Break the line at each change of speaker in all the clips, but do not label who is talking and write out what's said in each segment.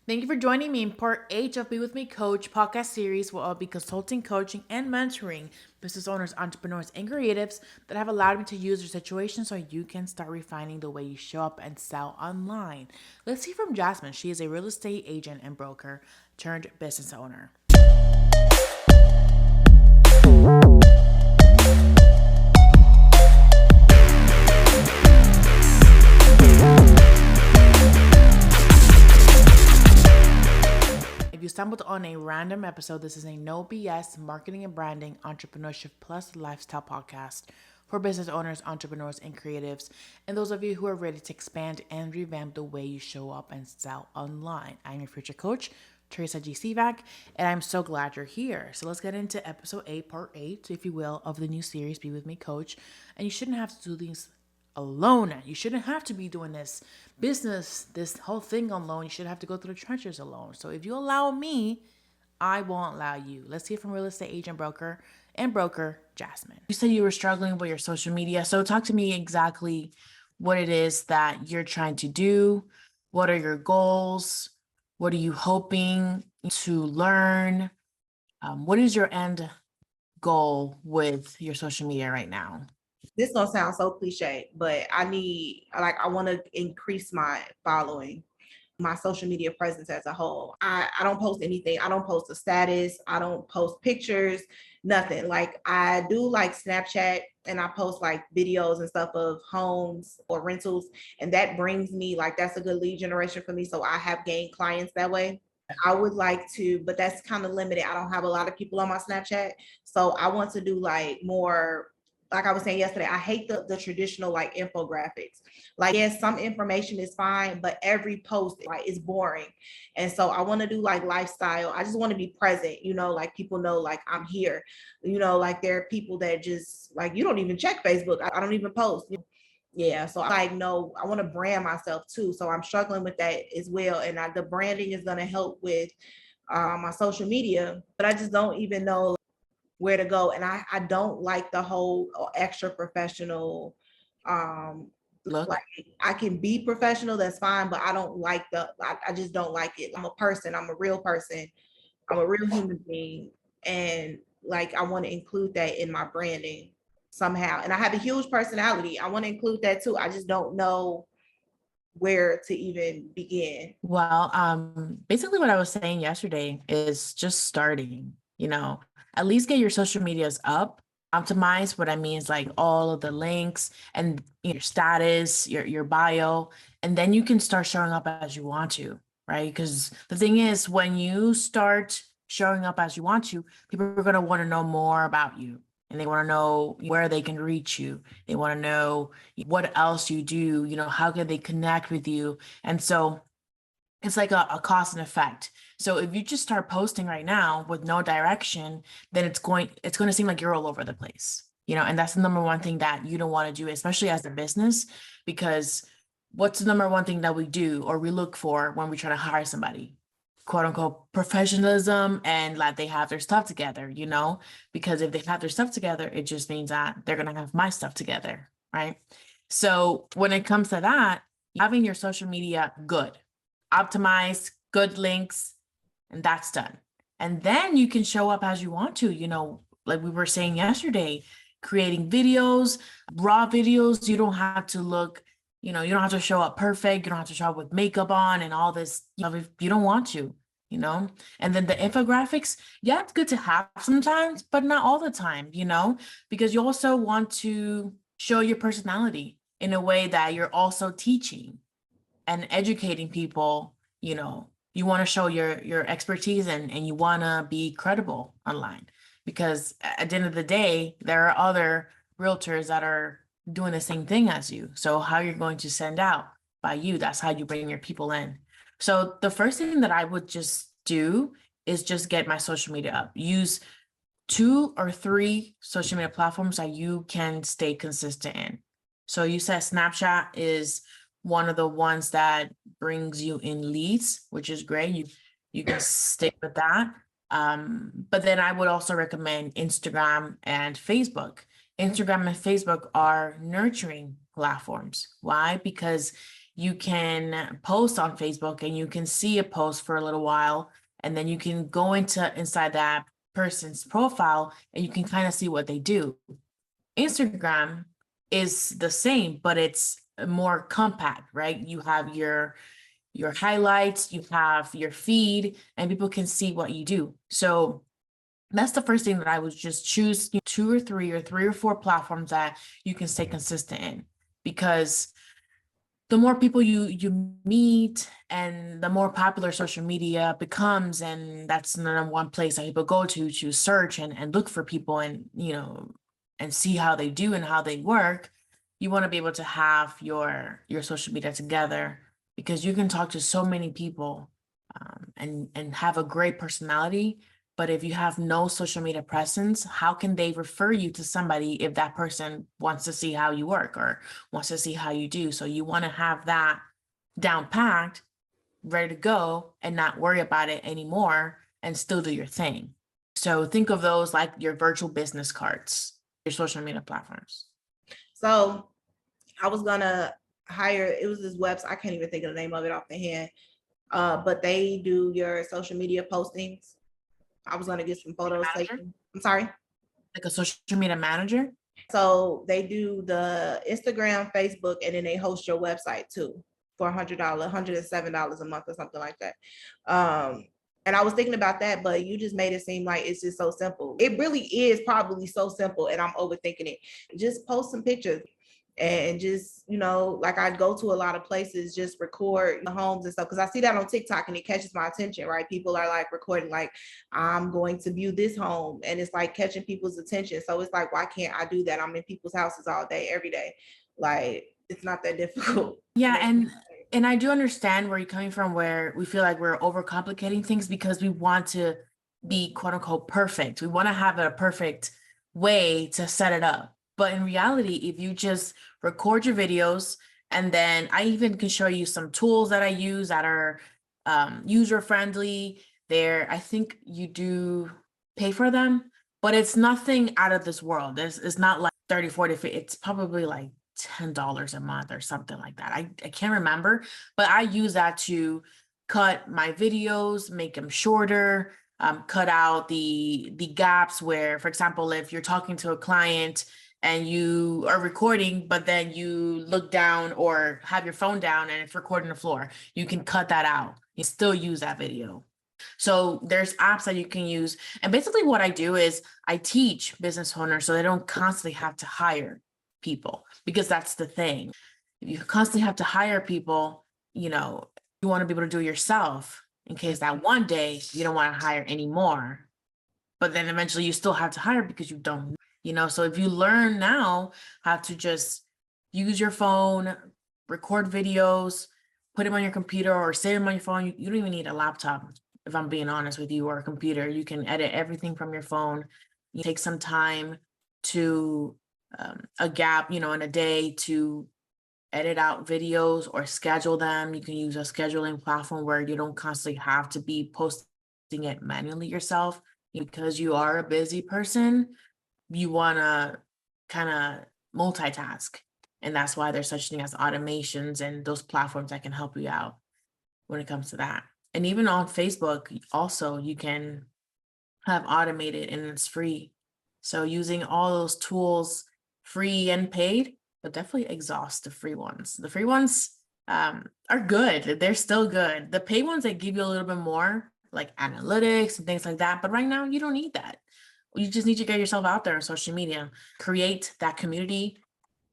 Thank you for joining me in part 8 of Be With Me Coach podcast series, where I'll be consulting, coaching, and mentoring business owners, entrepreneurs, and creatives that have allowed me to use their situation so you can start refining the way you show up and sell online. Let's hear from Jasmine. She is a real estate agent and broker turned business owner. If you stumbled on a random episode, this is a no BS marketing and branding, entrepreneurship plus lifestyle podcast for business owners, entrepreneurs, and creatives, and those of you who are ready to expand and revamp the way you show up and sell online. I'm your future coach, Teresa and I'm so glad you're here. So let's get into episode 8, part 8, if you will, of the new series, Be With Me Coach. And you shouldn't have to do these alone. You shouldn't have to be doing this whole thing alone. You shouldn't have to go through the trenches alone. So if you allow me, I won't allow you. Let's hear from real estate agent broker Jasmine. You said you were struggling with your social media. So talk to me exactly what it is that you're trying to do. What are your goals? What are you hoping to learn? What is your end goal with your social media right now?
This gonna sound so cliche, but I want to increase my following, my social media presence as a whole. I don't post anything. I don't post a status. I don't post pictures, nothing. Like I do like Snapchat and I post like videos and stuff of homes or rentals. And that brings me that's a good lead generation for me. So I have gained clients that way. I would like to, but that's kind of limited. I don't have a lot of people on my Snapchat. So I want to do like more, like I was saying yesterday, I hate the traditional like infographics. Like, yes, some information is fine, but every post is boring. And so I want to do like lifestyle. I just want to be present, like people know like I'm here. Like there are people that just like you don't even check Facebook. I don't even post. Yeah, so no, I want to brand myself too. So I'm struggling with that as well. And the branding is going to help with my social media, but I just don't even know where to go. And I don't like the whole extra professional.
Look,
Like I can be professional, that's fine, but I don't like I just don't like it. I'm a person, I'm a real person, I'm a real human being. And like I want to include that in my branding somehow. And I have a huge personality. I want to include that too. I just don't know where to even begin.
well, basically what I was saying yesterday is just starting, at least get your social medias up, optimize. What I mean is like all of the links and your status, your bio, and then you can start showing up as you want to, right? Because the thing is, when you start showing up as you want to, people are going to want to know more about you. And they want to know where they can reach you. They want to know what else you do, how can they connect with you? And so it's like a cause and effect. So if you just start posting right now with no direction, then it's going to seem like you're all over the place, and that's the number one thing that you don't want to do, especially as a business, because what's the number one thing that we do or we look for when we try to hire somebody? Quote unquote professionalism, and that they have their stuff together, because if they have their stuff together, it just means that they're going to have my stuff together, right? So when it comes to that, having your social media good, optimize, good links, and that's done. And then you can show up as you want to, like we were saying yesterday, creating videos, raw videos. You don't have to look, you don't have to show up perfect. You don't have to show up with makeup on and all this stuff if you don't want to, And then the infographics, yeah, it's good to have sometimes, but not all the time, because you also want to show your personality in a way that you're also teaching and educating people. You want to show your expertise, and you want to be credible online, because at the end of the day, there are other realtors that are doing the same thing as you. So how you're going to send out by you, that's how you bring your people in. So the first thing that I would just do is just get my social media up. Use 2 or 3 social media platforms that you can stay consistent in. So you said Snapchat is one of the ones that brings you in leads, which is great. You can stick with that. But then I would also recommend Instagram and Facebook. Instagram and Facebook are nurturing platforms. Why? Because you can post on Facebook and you can see a post for a little while, and then you can go inside that person's profile and you can kind of see what they do. Instagram is the same, but it's more compact, right? You have your highlights, you have your feed, and people can see what you do. So that's the first thing that I would just choose two or three or four platforms that you can stay consistent in, because the more people you meet and the more popular social media becomes, and that's the number one place that people go to search and look for people and and see how they do and how they work. You want to be able to have your social media together, because you can talk to so many people, and have a great personality, but if you have no social media presence, how can they refer you to somebody if that person wants to see how you work or wants to see how you do? So you want to have that down packed, ready to go, and not worry about it anymore and still do your thing. So think of those like your virtual business cards, your social media platforms.
So I was gonna hire, it was this website, I can't even think of the name of it off the hand. But they do your social media postings. I was gonna get some photos
Manager,
taken. I'm sorry.
like a social media manager.
So they do the Instagram, Facebook, and then they host your website too for $100, $107 a month or something like that. And I was thinking about that, but you just made it seem like it's just so simple. It really is probably so simple, and I'm overthinking it. Just post some pictures and just, like I go to a lot of places, just record the homes and stuff. Cause I see that on TikTok and it catches my attention, right? People are like recording, like, I'm going to view this home, and it's like catching people's attention. So it's like, why can't I do that? I'm in people's houses all day, every day. Like, it's not that difficult.
Yeah, and I do understand where you're coming from, where we feel like we're overcomplicating things because we want to be quote unquote perfect. We want to have a perfect way to set it up. But in reality, if you just record your videos, and then I even can show you some tools that I use that are user friendly. There, I think you do pay for them, but it's nothing out of this world. It's not like 30, 40, 50, it's probably like $10 a month or something like that. I can't remember, but I use that to cut my videos, make them shorter, cut out the gaps where, for example, if you're talking to a client and you are recording, but then you look down or have your phone down and it's recording the floor, you can cut that out. You still use that video. So there's apps that you can use. And basically what I do is I teach business owners so they don't constantly have to hire people, because that's the thing. If you constantly have to hire people, you want to be able to do it yourself in case that one day you don't want to hire anymore. But then eventually you still have to hire because you don't, so if you learn now how to just use your phone, record videos, put them on your computer or save them on your phone, you don't even need a laptop. If I'm being honest with you, or a computer, you can edit everything from your phone. You take some time to a gap, in a day to edit out videos or schedule them. You can use a scheduling platform where you don't constantly have to be posting it manually yourself, because you are a busy person. You want to kind of multitask. And that's why there's such thing as automations and those platforms that can help you out when it comes to that. And even on Facebook, also, you can have automated and it's free. So using all those tools, free and paid, but definitely exhaust the free ones. The free ones are good. They're still good. The paid ones, they give you a little bit more, like analytics and things like that. But right now, you don't need that. You just need to get yourself out there on social media, create that community,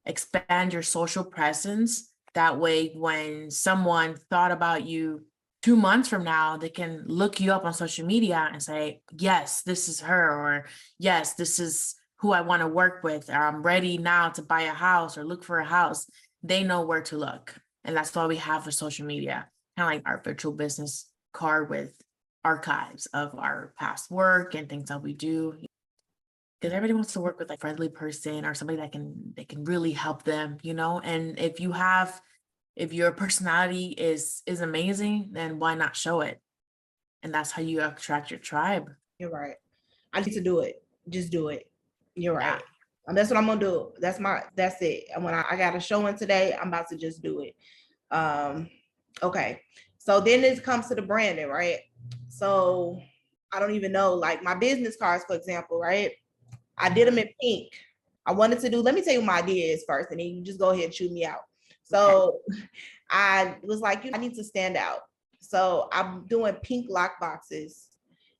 expand your social presence. That way, when someone thought about you 2 months from now, they can look you up on social media and say, yes, this is her, or yes, this is who I want to work with, or I'm ready now to buy a house or look for a house. They know where to look. And that's why we have for social media, kind of like our virtual business card with archives of our past work and things that we do, because everybody wants to work with a friendly person or somebody that can really help them, and if your personality is amazing, then why not show it? And that's how you attract your tribe.
You're right. I need to do it. Just do it. You're
Yeah.
right. And that's what I'm gonna do. That's it. And when I got a showing today, I'm about to just do it. Okay. So then it comes to the branding, right? So I don't even know, like my business cards, for example, right? I did them in pink. I wanted to do, let me tell you what my idea is first, and then you just go ahead and shoot me out. So I was like, I need to stand out. So I'm doing pink lock boxes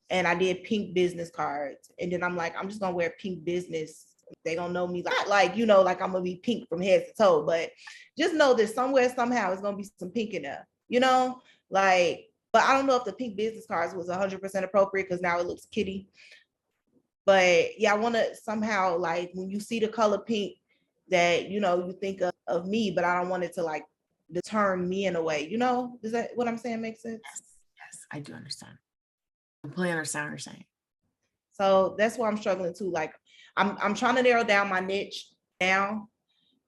and I did pink business cards. And then I'm like, I'm just gonna wear pink business. They gonna know me like, like I'm gonna be pink from head to toe, but just know that somewhere, somehow it's gonna be some pink in there, like, but I don't know if the pink business cards was 100% appropriate because now it looks kitty. But yeah, I want to somehow, like, when you see the color pink, that you think of me, but I don't want it to like determine me in a way. Does that, what I'm saying, make sense?
Yes, I do understand. I completely understand what you're saying.
So that's why I'm struggling too. Like, I'm trying to narrow down my niche now,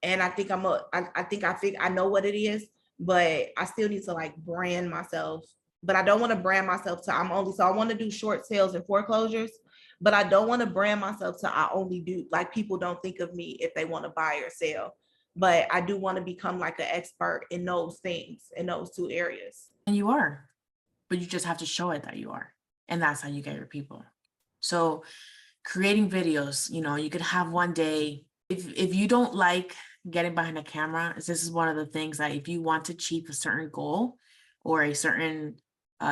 and I think I know what it is, but I still need to like brand myself. But I don't want to brand myself to I want to do short sales and foreclosures, but I don't want to brand myself to I only do, like, people don't think of me if they want to buy or sell. But I do want to become like an expert in those things, in those two areas.
And you are, but you just have to show it that you are. And that's how you get your people. So creating videos, you could have one day, if you don't like getting behind a camera, this is one of the things that if you want to achieve a certain goal or a certain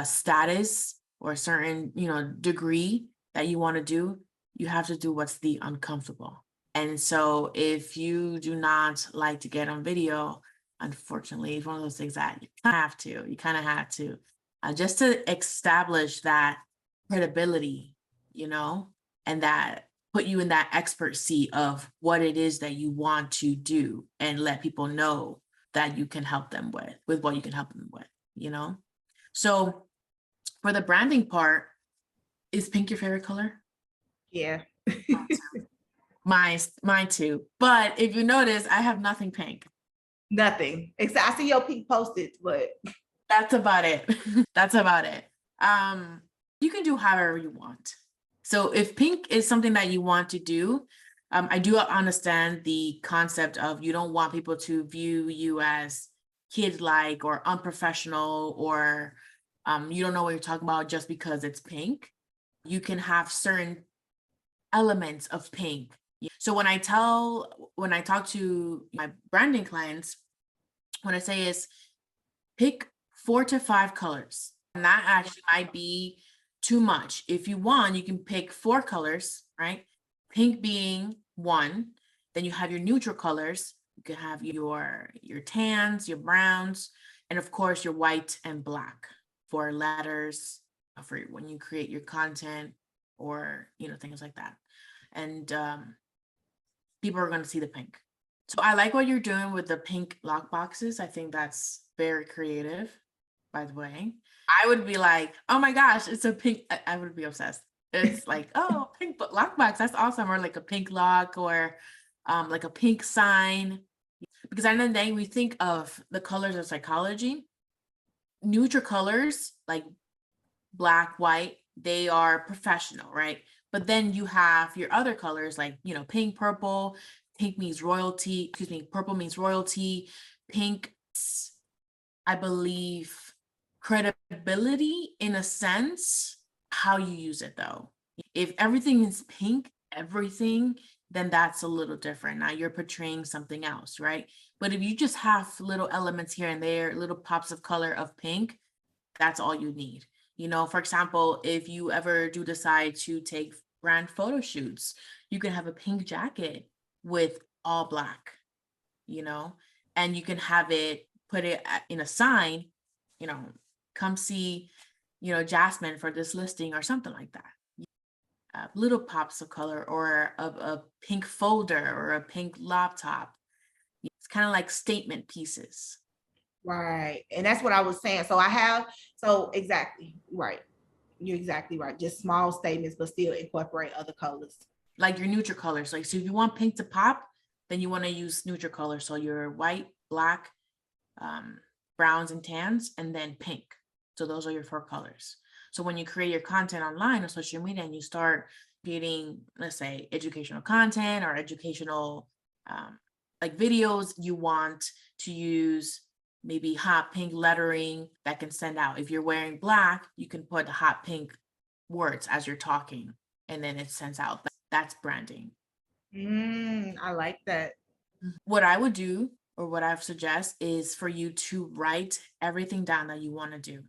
status or a certain, degree that you want to do, you have to do what's the uncomfortable. And so if you do not like to get on video, unfortunately, it's one of those things that you kind of have to, just to establish that credibility, and that put you in that expert seat of what it is that you want to do and let people know that you can help them with what you can help them with. So for the branding part, is pink your favorite color?
Yeah.
Mine too. But if you notice, I have nothing pink.
Nothing. Except I see your pink post-its, but
That's about it. That's about it. You can do however you want. So if pink is something that you want to do, I do understand the concept of you don't want people to view you as kid-like or unprofessional, or you don't know what you're talking about just because it's pink. You can have certain elements of pink. So when I talk to my branding clients, what I say is pick 4 to 5 colors. And that actually might be too much. If you want, you can pick 4 colors, right? Pink being one. Then you have your neutral colors. You can have your tans, your browns, and of course your white and black for letters, for when you create your content, or things like that. And people are going to see the pink. So I like what you're doing with the pink lock boxes. I think that's very creative, by the way. I would be like, oh my gosh, it's a pink. I would be obsessed. It's like, oh, pink lock box, that's awesome. Or like a pink lock, or like a pink sign. Because at the end of the day, we think of the colors of psychology. Neutral colors like black, white, they are professional, right? But then you have your other colors like, pink, purple. Pink means royalty, purple means royalty. Pink, I believe, credibility in a sense. How you use it though. If everything is pink, then that's a little different. Now you're portraying something else, right? But if you just have little elements here and there, little pops of color of pink, that's all you need. For example, if you ever do decide to take brand photo shoots, you can have a pink jacket with all black, and you can have it, put it in a sign, come see, JASMINE for this listing or something like that. Little pops of color, or a pink folder or a pink laptop. It's kind of like statement pieces.
Right. And that's what I was saying. So exactly right. You're exactly right. Just small statements, but still incorporate other colors.
Like your neutral colors. Like, so if you want pink to pop, then you want to use neutral colors. So your white, black, browns and tans, and then pink. So those are your 4 colors. So when you create your content online on social media and you start creating, let's say, educational content or educational like videos, you want to use maybe hot pink lettering that can send out. If you're wearing black, you can put hot pink words as you're talking, and then it sends out. That's branding.
I like that.
What I would do, or what I would suggest, is for you to write everything down that you want to do.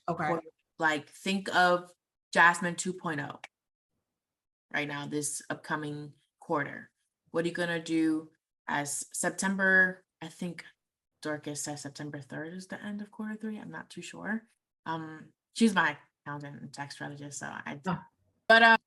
Okay.
Like, think of JASMINE 2.0 right now, this upcoming quarter. What are you going to do as September? I think Dorcas says September 3rd is the end of quarter 3. I'm not too sure. She's my accountant and tax strategist, so but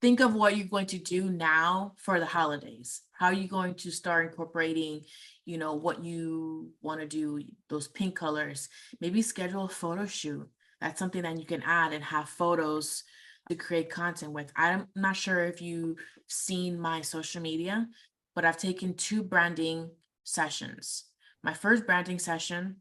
think of what you're going to do now for the holidays. How are you going to start incorporating, what you want to do, those pink colors? Maybe schedule a photo shoot. That's something that you can add and have photos to create content with. I'm not sure if you've seen my social media, but I've taken 2 branding sessions. My first branding session,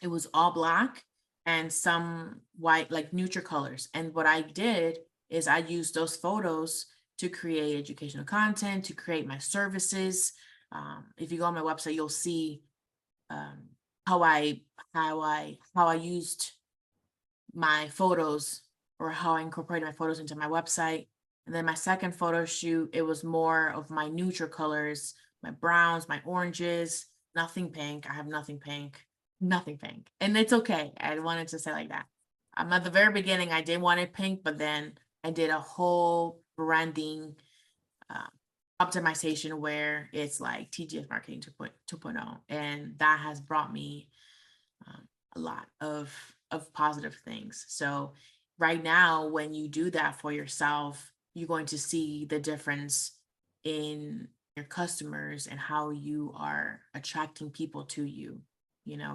it was all black and some white, like neutral colors. And what I did is I used those photos to create educational content, to create my services. If you go on my website, you'll see how I used my photos, or how I incorporated my photos into my website. And then my second photo shoot, it was more of my neutral colors, my browns, my oranges, nothing pink. I have nothing pink. And it's okay. I wanted to say like that. At the very beginning, I did want it pink, but then I did a whole branding optimization where it's like TGS Marketing 2.0. And that has brought me a lot of positive things. So right now, when you do that for yourself, you're going to see the difference in your customers and how you are attracting people to you,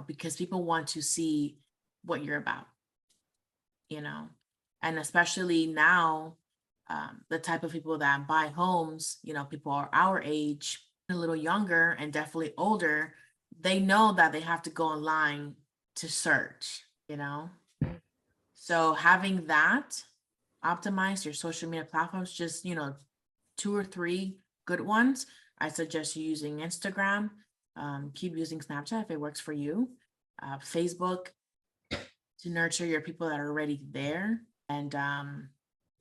because people want to see what you're about, and especially now, the type of people that buy homes, people are our age, a little younger, and definitely older. They know that they have to go online to search, so having that optimize your social media platforms, just 2 or 3 good ones. I suggest you using Instagram. Keep using Snapchat if it works for you. Facebook to nurture your people that are already there, and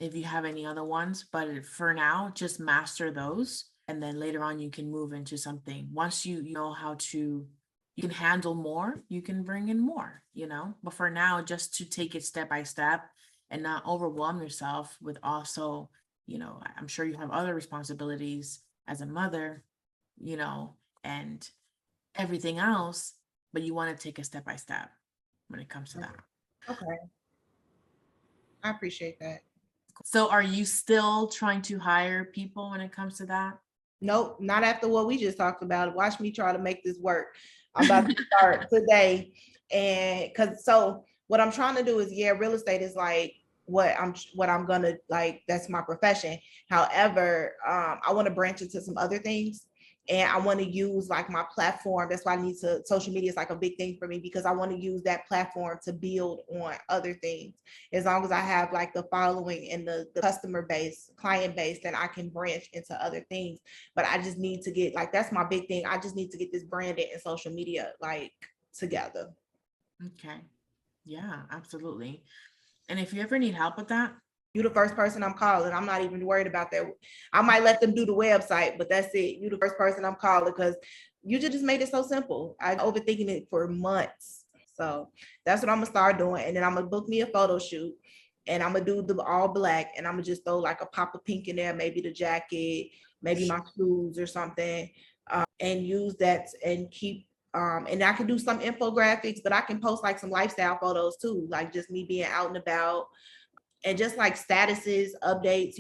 if you have any other ones, but for now, just master those, and then later on you can move into something. Once you know how to, you can handle more, you can bring in more, but for now, just to take it step by step and not overwhelm yourself with also, I'm sure you have other responsibilities as a mother, and everything else, but you want to take it step by step when it comes to that.
Okay. I appreciate that.
So are you still trying to hire people when it comes to that?
Nope, not after what we just talked about. Watch me try to make this work. I'm about to start today. And so what I'm trying to do is, real estate is like what I'm gonna like, that's my profession. However, I want to branch into some other things, and I want to use like my platform. That's why I need to, social media is like a big thing for me, because I want to use that platform to build on other things. As long as I have like the following and the customer base, client base, then I can branch into other things. But I just need to get, like, that's my big thing. I just need to get this branded and social media like together.
Okay. Yeah, absolutely. And if you ever need help with that,
You the first person I'm calling. I'm not even worried about that. I might let them do the website, but that's it. You the first person I'm calling, because you just made it so simple. I overthinking it for months. So that's what I'm gonna start doing. And then I'm gonna book me a photo shoot, and I'm gonna do the all black, and I'm gonna just throw like a pop of pink in there, maybe the jacket, maybe my shoes or something, and use that and keep and I can do some infographics, but I can post like some lifestyle photos too, like just me being out and about, and just like statuses, updates,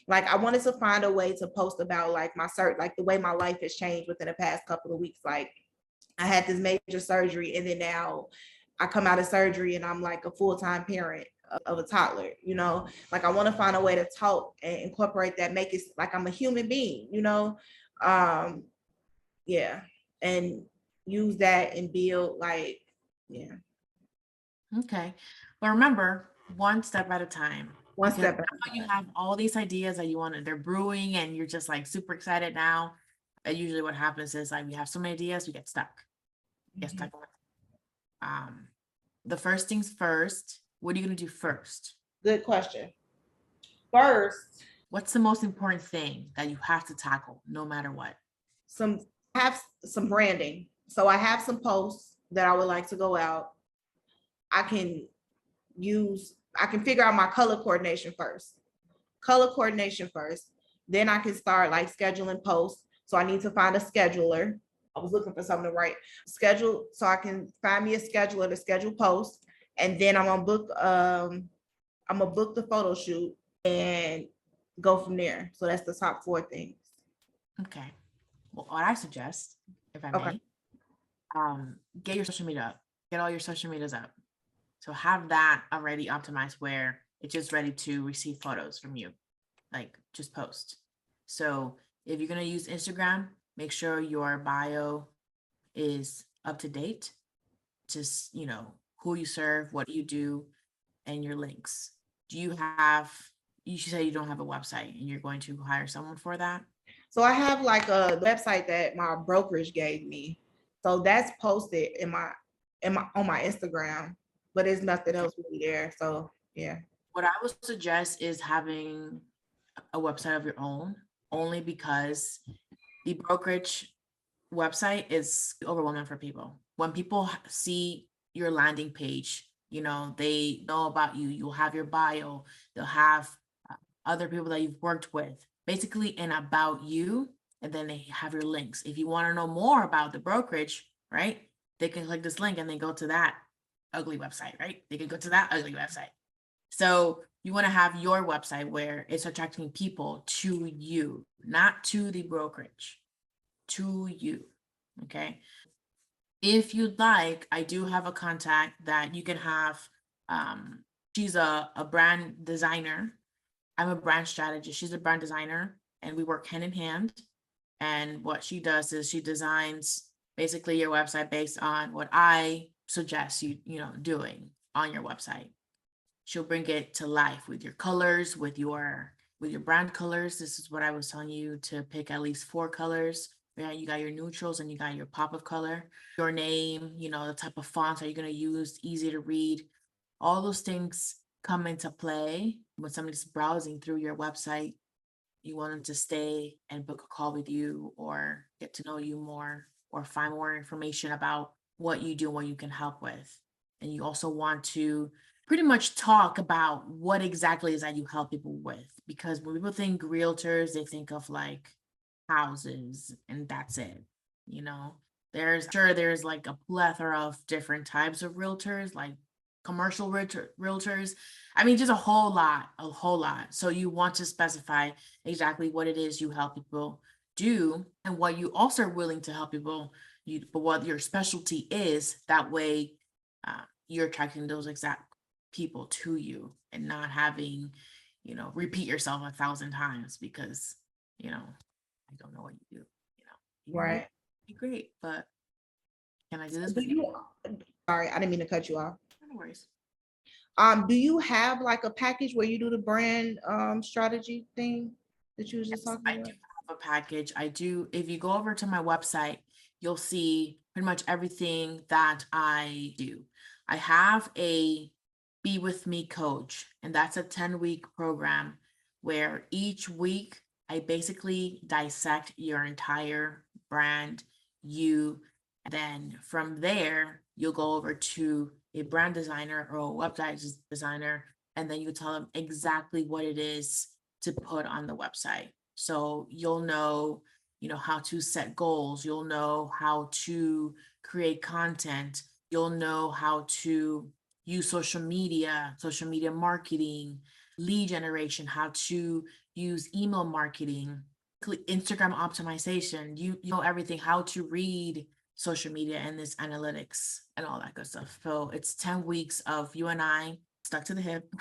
like I wanted to find a way to post about like my like the way my life has changed within the past couple of weeks. Like I had this major surgery, and then now I come out of surgery and I'm like a full-time parent of a toddler, like I want to find a way to talk and incorporate that, make it like I'm a human being, yeah, and use that and build like, yeah.
okay. But remember, one step at a time.
One
Because
step at a
now you
time.
have all these ideas that you wanted, they're brewing, and you're just like super excited now. usually what happens is like we have so many ideas, we get stuck. Get
Mhm.
stuck. The first things first, what are you gonna do first?
Good question. First,
What's the most important thing that you have to tackle no matter what?
some have some branding. So I have some posts that I would like to go out. I can I can figure out my color coordination first. Color coordination first. Then I can start like scheduling posts. So I need to find a scheduler. I was looking for something to write. Schedule so I can find me a scheduler to schedule posts. And then I'm gonna book the photo shoot and go from there. So that's the top 4 things.
Okay. Well, what I suggest, if I
Okay.
may, get your social media up, get all your social medias up. So have that already optimized where it's just ready to receive photos from you, like just post. So if you're gonna use Instagram, make sure your bio is up to date. Just, who you serve, what you do, and your links. Do you have, you should say you don't have a website and you're going to hire someone for that?
So I have like a website that my brokerage gave me. So that's posted in my on my Instagram, but there's nothing
Okay.
else really there. So yeah.
What I would suggest is having a website of your own, only because the brokerage website is overwhelming for people. When people see your landing page, they know about you. You'll have your bio, they'll have uh, other people that you've worked with, basically an about you, and then they have your links. If you want to know more about the brokerage, right, they can click this link and then go to that ugly website, right? They can go to that ugly website. So you want to have your website where it's attracting people to you, not to the brokerage, to you. Okay. If you'd like, I do have a contact that you can have. She's a brand designer. I'm a brand strategist. She's a brand designer, and we work hand in hand. And what she does is she designs basically your website based on what I suggest doing on your website. She'll bring it to life with your colors, with your brand colors. This is what I was telling you, to pick at least 4 colors. Yeah, you got your neutrals and you got your pop of color, your name, the type of fonts are you going to use, easy to read. All those things come into play when somebody's browsing through your website. You want them to stay and book a call with you or get to know you more or find more information about what you do and what you can help with. And you also want to pretty much talk about what exactly is that you help people with. Because when people think realtors, they think of like houses and that's it. You know, there's like a plethora of different types of realtors, like commercial realtors. I mean, just a whole lot, a whole lot. So you want to specify exactly what it is you help people do and what you also are willing to help people but what your specialty is. That way you're attracting those exact people to you and not having repeat yourself 1,000 times because I don't know what you do. You can
Right.
be great, but can I do
So
this
do
with you?
you sorry, I didn't mean to cut you off.
No worries.
Do you have like a package where you do the brand strategy thing that you was just
Yes,
talking
I do
about?
have a package. I do. If you go over to my website, you'll see pretty much everything that I do. I have a Be With Me coach, and that's a 10-week program where each week I basically dissect your entire brand, you. Then from there, you'll go over to a brand designer or a website designer, and then you tell them exactly what it is to put on the website. So you'll know, how to set goals. You'll know how to create content. You'll know how to use social media marketing, lead generation, how to use email marketing, Instagram optimization. You know everything, how to read social media and this analytics and all that good stuff. So it's 10 weeks of you and I stuck to the hip.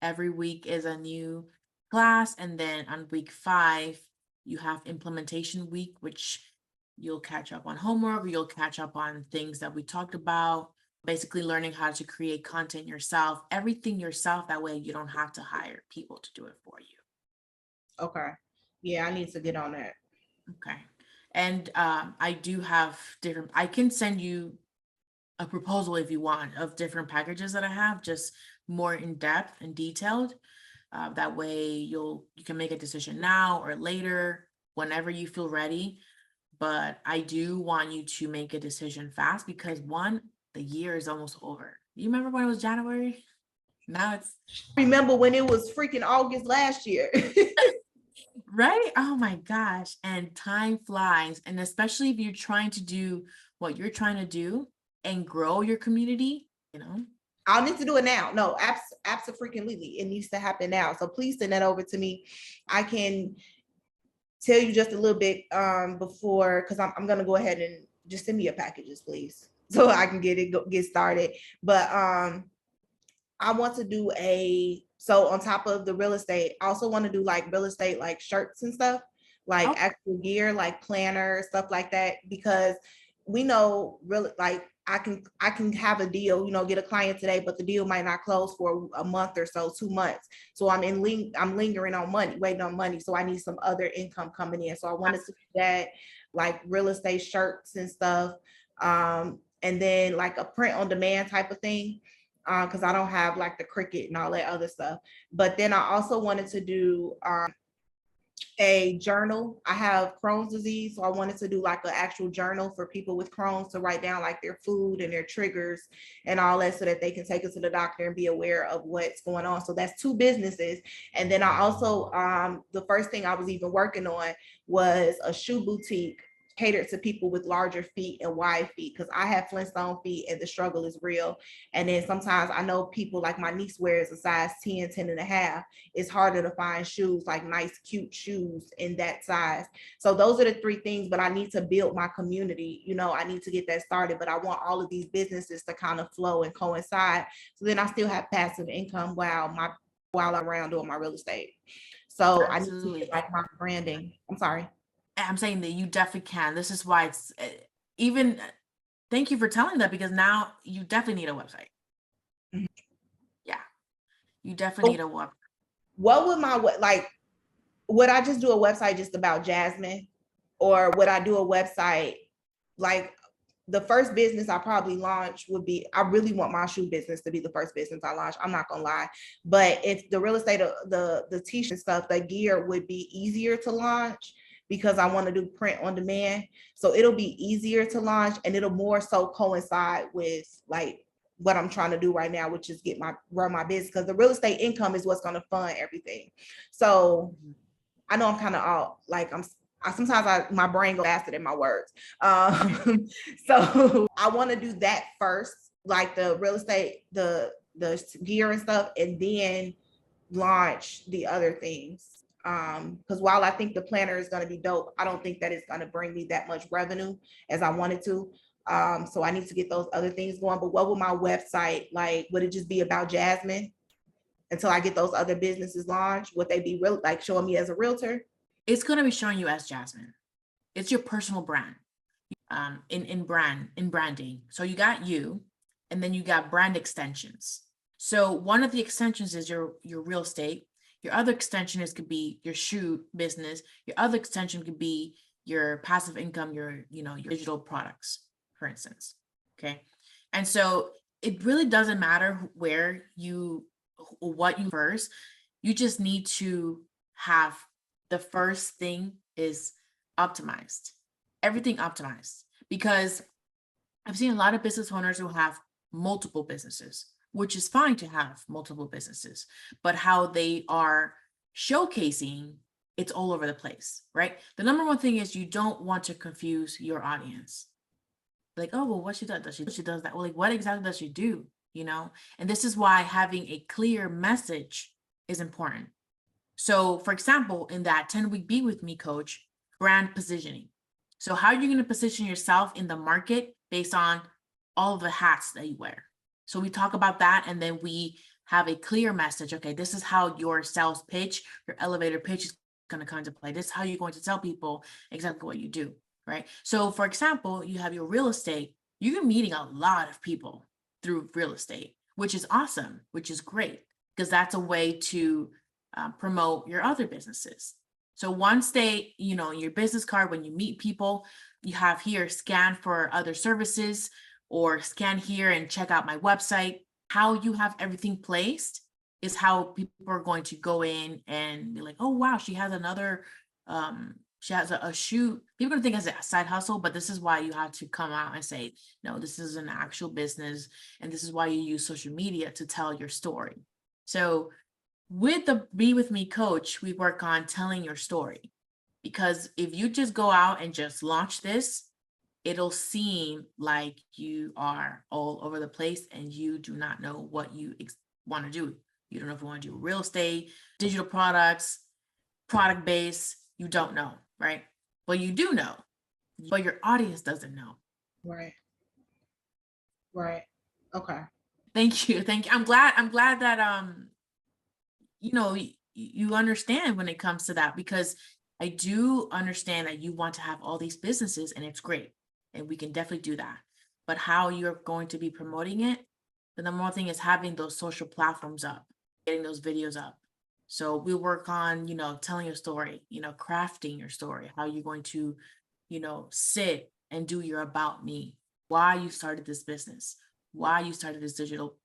Every week is a new class. And then on week 5, you have implementation week, which you'll catch up on homework, you'll catch up on things that we talked about, basically learning how to create content yourself, everything yourself. That way you don't have to hire people to do it for you.
Okay. Yeah, I need to get on that.
Okay. And I do have different, I can send you a proposal if you want of different packages that I have, just more in depth and detailed. That way you can make a decision now or later, whenever you feel ready. But I do want you to make a decision fast because one, the year is almost over. You remember when it was January? Now it's
Remember when it was freaking August last year?
right. Oh my gosh. And time flies. And especially if you're trying to do what you're trying to do and grow your community, you know.
I'll need to do it now. No, absolutely. It needs to happen now. So please send that over to me. I can tell you just a little bit before, because I'm gonna go ahead and just send me your packages, please, so I can get started. But I want to do so on top of the real estate, I also want to do like real estate, like shirts and stuff, like
Oh,
actual gear, like planner, stuff like that, because we know really like I can have a deal, get a client today, but the deal might not close for a month or so, 2 months. So I'm lingering on money, waiting on money. So I need some other income coming in. So I wanted to do that, like real estate shirts and stuff. And then like a print on demand type of thing, because I don't have like the Cricut and all that other stuff. But then I also wanted to do a journal. I have Crohn's disease, so I wanted to do like an actual journal for people with Crohn's to write down like their food and their triggers and all that, so that they can take it to the doctor and be aware of what's going on. So that's 2 businesses. And then I also, the first thing I was even working on was a shoe boutique catered to people with larger feet and wide feet, because I have Flintstone feet and the struggle is real. And then sometimes I know people, like my niece wears a size 10, 10 and a half. It's harder to find shoes, like nice, cute shoes in that size. So those are the 3 things, but I need to build my community. I need to get that started, but I want all of these businesses to kind of flow and coincide. So then I still have passive income while I'm around doing my real estate. So I need to get
absolutely.
like my branding. I'm sorry.
I'm saying that you definitely can. This is why it's even, thank you for telling that because now you definitely need a website.
Mhm.
Yeah, you definitely need a website.
What would like, would I just do a website just about JASMINE, or would I do a website like the first business I probably launch would be, I really want my shoe business to be the first business I launch. I'm not gonna lie. But if the real estate, the t-shirt stuff, the gear would be easier to launch because I want to do print on demand. So it'll be easier to launch and it'll more so coincide with like what I'm trying to do right now, which is run my business, because the real estate income is what's going to fund everything. So
Mhm.
I know I'm kind of all like sometimes my brain goes faster than my words. So I want to do that first, like the real estate, the gear and stuff, and then launch the other things. Because while I think the planner is going to be dope, I don't think that it's going to bring me that much revenue as I wanted to. So I need to get those other things going. But what would my website like? Would it just be about JASMINE until I get those other businesses launched? Would they be real like showing me as a realtor?
It's going to be showing you as JASMINE. It's your personal brand. In branding. So you got you, and then you got brand extensions. So one of the extensions is your real estate. Your other extension could be your shoe business. Your other extension could be your passive income, your digital products, for instance. Okay. And so it really doesn't matter what you first. You just need to have the first thing is optimized. Everything optimized, because I've seen a lot of business owners who have multiple businesses, which is fine to have multiple businesses, but how they are showcasing, it's all over the place, right? The number one thing is you don't want to confuse your audience. Like, oh, well, what she does she does that. Well, like, what exactly does she do? And this is why having a clear message is important. So, for example, in that 10-week Be With Me coach, brand positioning. So, how are you going to position yourself in the market based on all of the hats that you wear? So, we talk about that and then we have a clear message. Okay, this is how your sales pitch, your elevator pitch is going to come into play. This is how you're going to tell people exactly what you do, right? So, for example, you have your real estate, you're meeting a lot of people through real estate, which is awesome, which is great, because that's a way to promote your other businesses. So once they, your business card, when you meet people, you have here scan for other services or scan here and check out my website. How you have everything placed is how people are going to go in and be like, oh, wow, she has another, she has a shoe. People are gonna think it's a side hustle, but this is why you have to come out and say, no, this is an actual business. And this is why you use social media to tell your story. So with the Be With Me coach, we work on telling your story, because if you just go out and just launch this, it'll seem like you are all over the place and you do not know what you want to do. You don't know if you want to do real estate, digital products, product base. You don't know, right? Well, you do know, but your audience doesn't know.
Right. Right. Okay.
Thank you. Thank you. I'm glad that you understand when it comes to that, because I do understand that you want to have all these businesses and it's great. And we can definitely do that. But how you're going to be promoting it, the number one thing is having those social platforms up, getting those videos up. So we work on, telling your story, crafting your story, how you're going to, sit and do your about me, why you started this business, why you started this digital,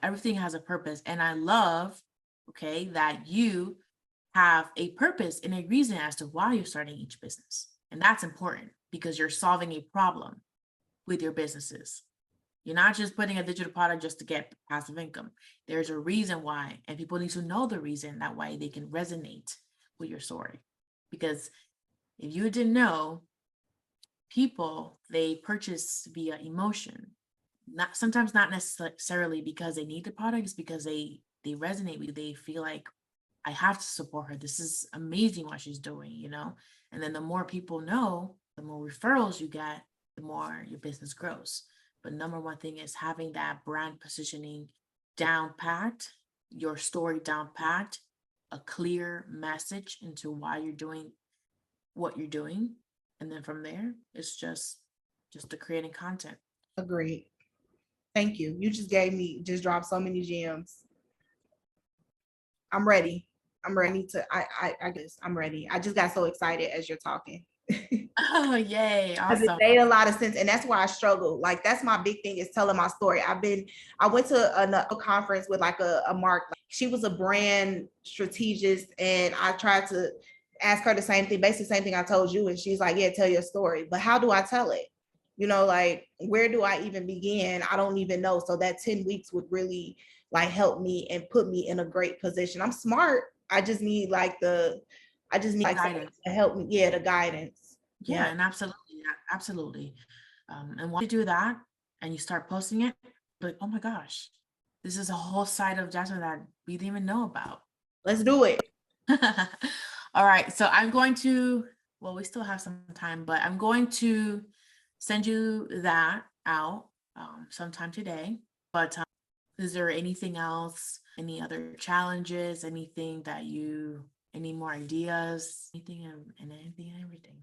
everything has a purpose. And I love, okay, that you have a purpose and a reason as to why you're starting each business. And that's important because you're solving a problem with your businesses. You're not just putting a digital product just to get passive income. There's a reason why, and people need to know the reason, that way they can resonate with your story. Because if you didn't know, people, they purchase via emotion. Sometimes not necessarily because they need the product, it's because they resonate with you. They feel like, I have to support her. This is amazing what she's doing. And then the more people know, the more referrals you get, the more your business grows. But number one thing is having that brand positioning down packed, your story down packed, a clear message into why you're doing what you're doing. And then from there, it's just the creating content.
Agreed. Thank you. You just dropped so many gems. I'm ready. I'm ready to, I guess I'm ready. I just got so excited as you're talking.
Oh, yay.
Because it
Awesome.
made a lot of sense. And that's why I struggle. Like, that's my big thing, is telling my story. I went to a conference with like a Mark. She was a brand strategist. And I tried to ask her the same thing, basically the same thing I told you. And she's like, yeah, tell your story. But how do I tell it? Like, where do I even begin? I don't even know. So that 10 weeks would really like help me and put me in a great position. I'm smart. I just need like
Guidance.
to help me. Yeah, the guidance.
Yeah, and absolutely. Yeah, absolutely. And once you do that and you start posting it, like, oh my gosh, this is a whole side of Jasmine that we didn't even know about.
Let's do it.
All right. So I'm going to, well, we still have some time, but I'm going to send you that out sometime today. But is there anything else, any other challenges, anything that any more ideas, anything and anything and everything?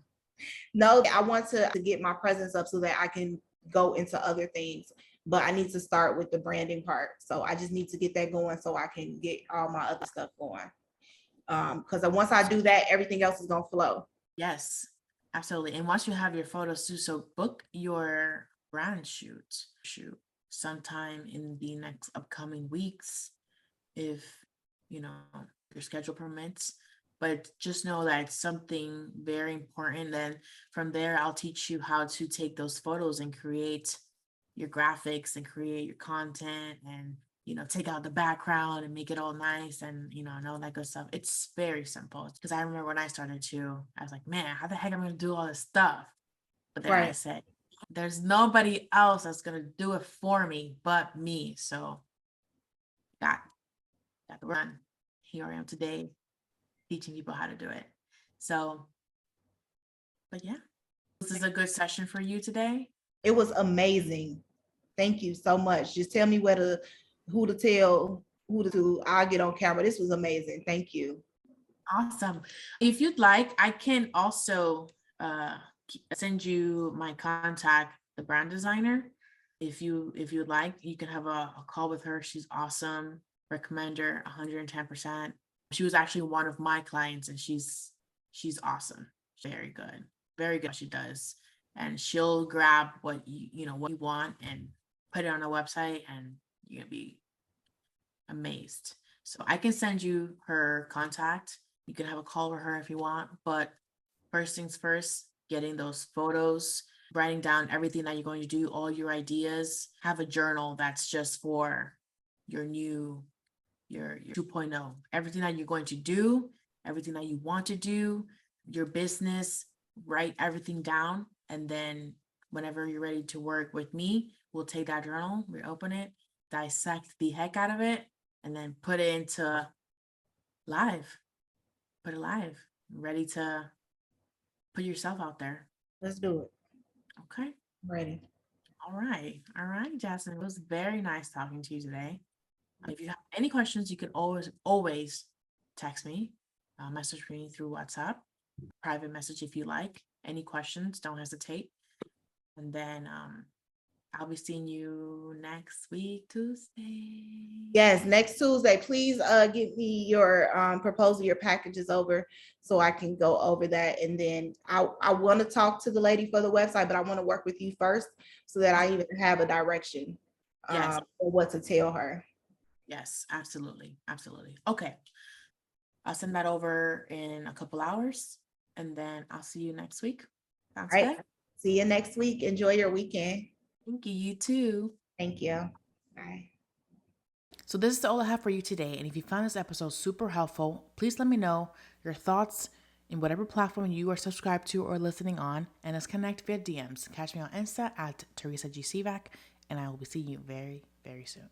No, I want to get my presence up so that I can go into other things. But I need to start with the branding part. So I just need to get that going so I can get all my other stuff going. Because once I do that, everything else is gonna flow.
Yes, absolutely. And once you have your photos too, so book your brand shoot sometime in the next upcoming weeks, if your schedule permits. But just know that it's something very important. Then from there, I'll teach you how to take those photos and create your graphics and create your content and take out the background and make it all nice and all that good stuff. It's very simple, because I remember when I started too, I was like, man, how the heck am I gonna do all this stuff? But then I said, there's nobody else that's gonna do it for me but me. So got the run. Here I am today teaching people how to do it. So, but yeah, this is a good session for you today.
It was amazing. Thank you so much. Just tell me who to tell, who to do. I'll get on camera. This was amazing. Thank you.
Awesome. If you'd like, I can also send you my contact, the brand designer. If you'd like, you can have a call with her. She's awesome. Recommend her 110%. She was actually one of my clients, and she's she's awesome. Very good. Very good. She does. And she'll grab what what you want and put it on a website, and you're gonna be amazed. So I can send you her contact. You can have a call with her if you want. But first things first, getting those photos, writing down everything that you're going to do, all your ideas. Have a journal that's just for your your 2.0. Everything that you're going to do, everything that you want to do, your business, write everything down. And then whenever you're ready to work with me, we'll take that journal, we open it, dissect the heck out of it, and then put it into live. Put it live. Ready to put yourself out there.
Let's do it.
Okay.
Ready.
All right. All right, Jasmine. It was very nice talking to you today. If you have any questions, you can always text me, message me through WhatsApp, private message if you like. Any questions, don't hesitate. And then I'll be seeing you next week, Tuesday.
Yes, next Tuesday. Please get me your proposal, your packages over so I can go over that. And then I want to talk to the lady for the website, but I want to work with you first so that I even have a direction
Yes.
for what to tell her.
Yes, absolutely. Absolutely. Okay. I'll send that over in a couple hours, and then I'll see you next week. Sounds
All right.
good?
See you next week. Enjoy your weekend.
Thank you. You too.
Thank you. Bye.
So this is all I have for you today. And if you found this episode super helpful, please let me know your thoughts in whatever platform you are subscribed to or listening on. And let's connect via DMs. Catch me on Insta at Teresa G. Sivak, and I will be seeing you very, very soon.